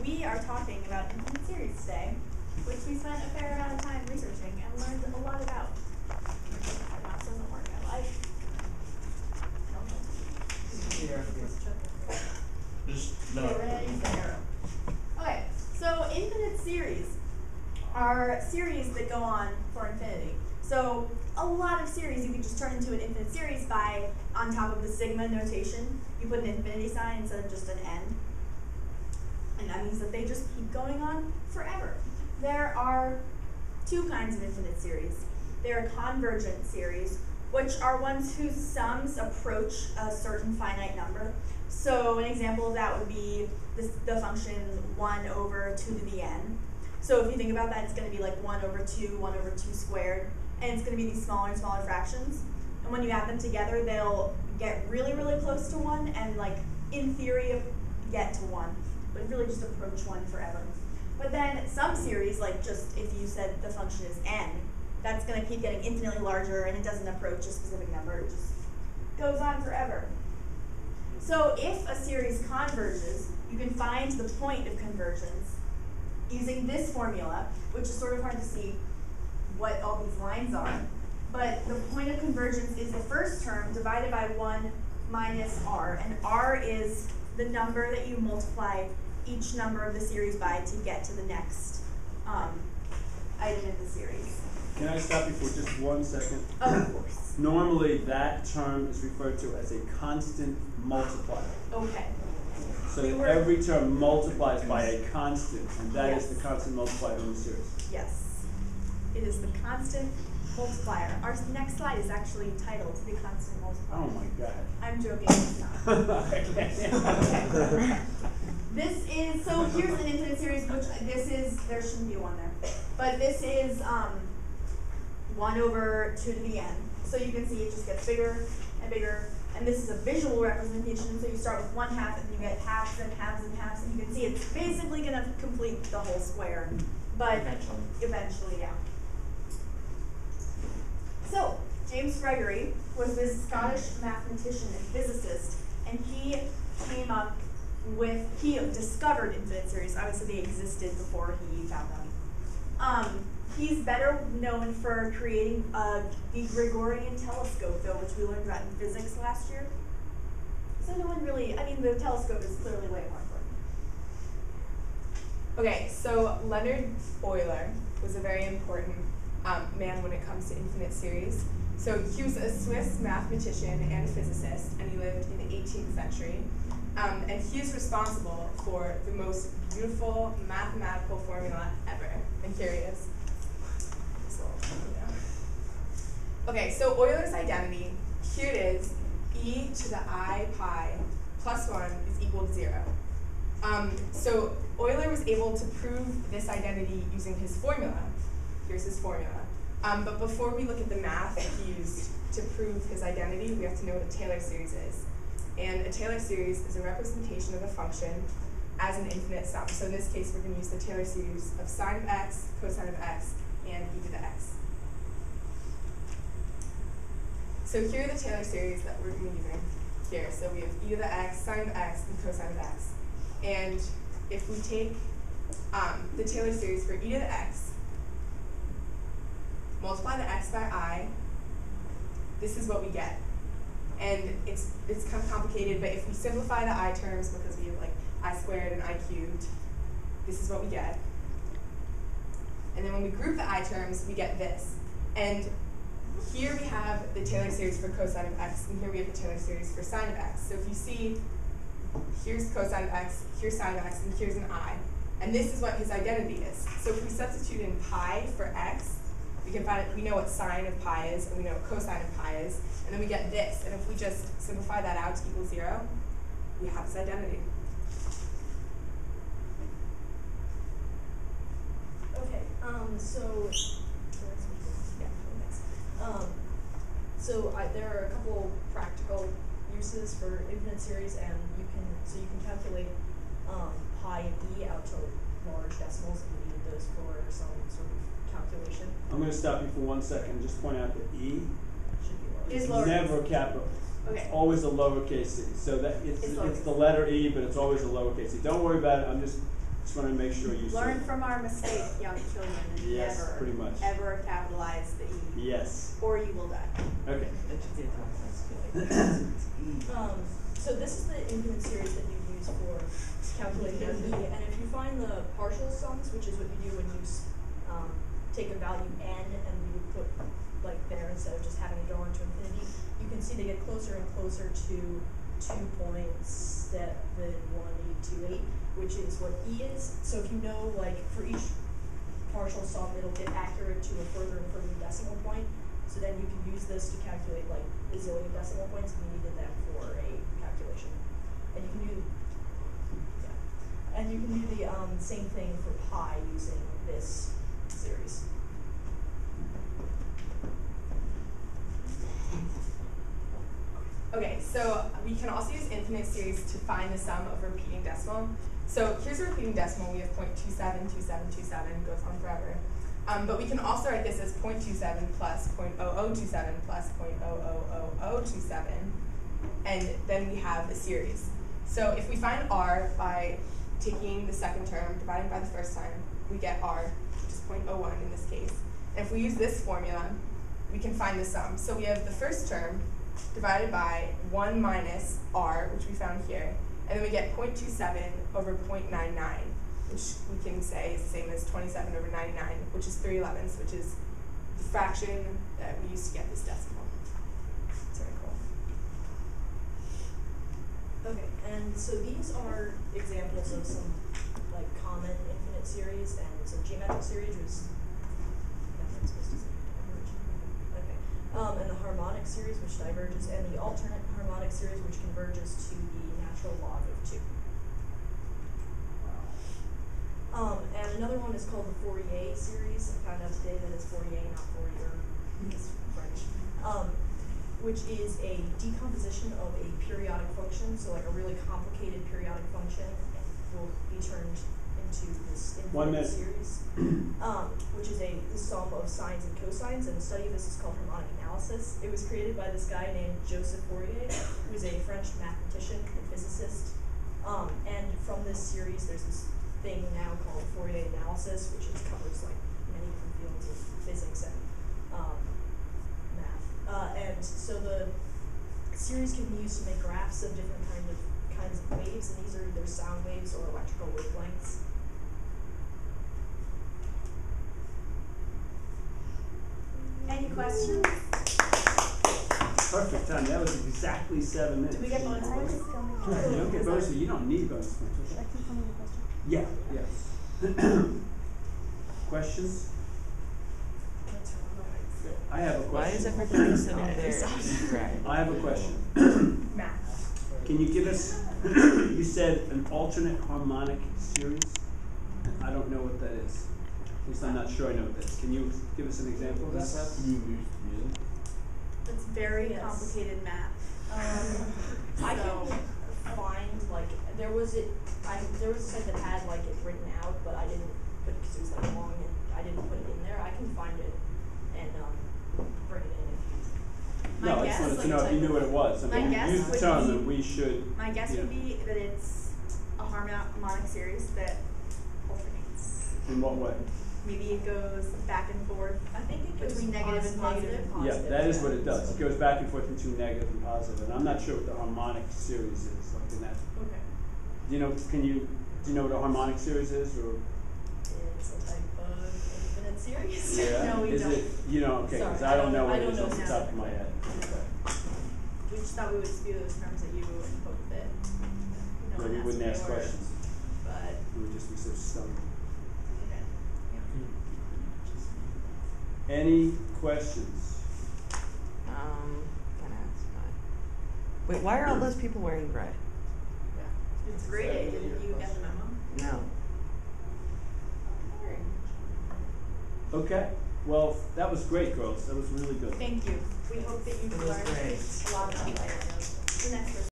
we are talking about infinite series today, which we spent a fair amount of time researching and learned a lot about. Math doesn't work, I like. Okay, so infinite series are series that go on for infinity. So a lot of series you can just turn into an infinite series by, on top of the sigma notation, you put an infinity sign instead of just an n. And that means that they just keep going on forever. There are two kinds of infinite series. There are convergent series, which are ones whose sums approach a certain finite number. So an example of that would be the function 1 over 2 to the n. So if you think about that, it's going to be like 1 over 2, 1 over 2 squared, and it's going to be these smaller and smaller fractions. And when you add them together, they'll get really, really close to 1, and like in theory get to 1, but really just approach 1 forever. But then some series, like just if you said the function is n, that's going to keep getting infinitely larger, and it doesn't approach a specific number. It just goes on forever. So if a series converges, you can find the point of convergence using this formula, which is sort of hard to see what all these lines are. But the point of convergence is the first term divided by 1 minus r. And r is the number that you multiply each number of the series by to get to the next item in the series. Can I stop you for just 1 second? Of course. Normally, that term is referred to as a constant multiplier. Okay. So every term multiplies by a constant, and that is the constant multiplier in the series. Yes. It is the constant multiplier. Our next slide is actually titled the constant multiplier. Oh my God. I'm joking, it's not. Okay. This is, so here's an infinite series, which this is, there shouldn't be a 1 there. But this is 1 over 2 to the n. So you can see it just gets bigger and bigger. And this is a visual representation, so you start with 1/2 and you get halves and halves and halves, and you can see it's basically going to complete the whole square. But eventually, yeah. So, James Gregory was this Scottish mathematician and physicist, and he came up with, he discovered infinite series. Obviously they existed before he found them. He's better known for creating the Gregorian telescope, though, which we learned about in physics last year. So no one really, I mean, the telescope is clearly way more important. Okay, so Leonard Euler was a very important man when it comes to infinite series. So he was a Swiss mathematician and a physicist, and he lived in the 18th century. And he is responsible for the most beautiful mathematical formula ever. And here he is. Okay, so Euler's identity, here it is, e to the I pi plus 1 is equal to 0. So Euler was able to prove this identity using his formula. Here's his formula. But before we look at the math that he used to prove his identity, we have to know what a Taylor series is. And a Taylor series is a representation of a function as an infinite sum. So in this case, we're going to use the Taylor series of sine of x, cosine of x, and e to the x. So here are the Taylor series that we're going to be using here. So we have e to the x, sine of x, and cosine of x. And if we take the Taylor series for e to the x, multiply the x by I, this is what we get. And it's kind of complicated, but if we simplify the I terms, because we have like I squared and I cubed, this is what we get. And then when we group the I terms, we get this. And here we have the Taylor series for cosine of x, and here we have the Taylor series for sine of x. So if you see, here's cosine of x, here's sine of x, and here's an I. And this is what his identity is. So if we substitute in pi for x, we can find it, we know what sine of pi is, and we know what cosine of pi is, and then we get this. And if we just simplify that out to equal 0, we have this identity. Okay, there are a couple practical uses for infinite series, and you can calculate pi and e out to large decimals if you need those for some sort of calculation. I'm going to stop you for 1 second and just point out that e Should be Is is lowercase. never capital. Okay. It's always a lowercase c. So that it's the letter e, but it's always a lowercase c. Don't worry about it. I'm just Just want to make sure you Learn from our mistake, young children, and Yes, never, pretty much. ever capitalize the E. Yes. Or you will die. Okay. So this is the infinite series that you use for calculating your E, and if you find the partial sums, which is what you do when you take a value n and you put like there instead of just having it go on to infinity, you can see they get closer and closer to 2.7128, which is what E is. So if you know, like, for each partial sum, it'll get accurate to a further and further decimal point. So then you can use this to calculate, like, a zillion decimal points if you needed them for a calculation. And you can do, and you can do the same thing for pi using this series. Okay, so we can also use infinite series to find the sum of a repeating decimal. So here's a repeating decimal. We have 0.272727, goes on forever. But we can also write this as 0.27 plus 0.0027 plus 0.000027, and then we have a series. So if we find r by taking the second term, dividing by the first time, we get r, which is 0.01 in this case. And if we use this formula, we can find the sum. So we have the first term divided by 1 minus r, which we found here, and then we get 0.27 over 0.99, which we can say is the same as 27 over 99, which is 3/11ths, which is the fraction that we used to get this decimal. It's very cool. Okay, and so these are examples of some like common infinite series, and so geometric series was supposed to say diverge. Okay, and the harmonic series, which diverges, and the alternate harmonic series, which converges to the natural log of 2. And another one is called the Fourier series. I found out today that it's Fourier, not Fourier. It's French. Which is a decomposition of a periodic function, so like a really complicated periodic function will be turned into this infinite series, which is the sum of sines and cosines, and the study of this is called harmonic analysis. It was created by this guy named Joseph Fourier, who was a French mathematician and physicist. And from this series, there's this thing now called Fourier analysis, which covers like many different fields of physics and math. And so the series can be used to make graphs of different kinds of waves, and these are either sound waves or electrical wavelengths. Any questions? Perfect time. That was exactly 7 minutes. Do we get bonus points? You don't get bonus. You don't need bonus points. Should I keep coming with a question? Yeah. Yes. Questions? I have a question. Why is everybody sitting there? I have a question. Math. Can you give us, you said an alternate harmonic series? I don't know what that is. At least I'm not sure I know what that is. Can you give us an example of that? It's very Yes. complicated math. I can find like there was a site that had like it written out, but I didn't put it because it was like long and I didn't put it in there. I can find it and bring it in if you. No, I just wanted to know if you knew what it was. I My mean, guess use the would term be- and we should. My guess Yeah. would be that it's a harmonic series that alternates. In what way? Maybe it goes back and forth. I think it goes Between negative and positive. Yeah, that is what it does. It goes back and forth between negative and positive. And I'm not sure what the harmonic series is, like in that. Okay. Do you know what a harmonic series is, or? It's a type of infinite series. Yeah. No, we is don't. it? You know, okay, because Sorry, I don't know what I it don't is know off the now. top of my head. Okay. We just thought we would spew those terms at you and hope that no Maybe we one wouldn't asked ask for it. questions. But We would just be so stunned. okay. Yeah. Any questions? Can I ask mine? Wait, why are all those people wearing red? It's great. Did you get the memo? No. Okay. Well, that was great, girls. That was really good. Thank you. We hope that you It was learned great. a lot about it. The next person.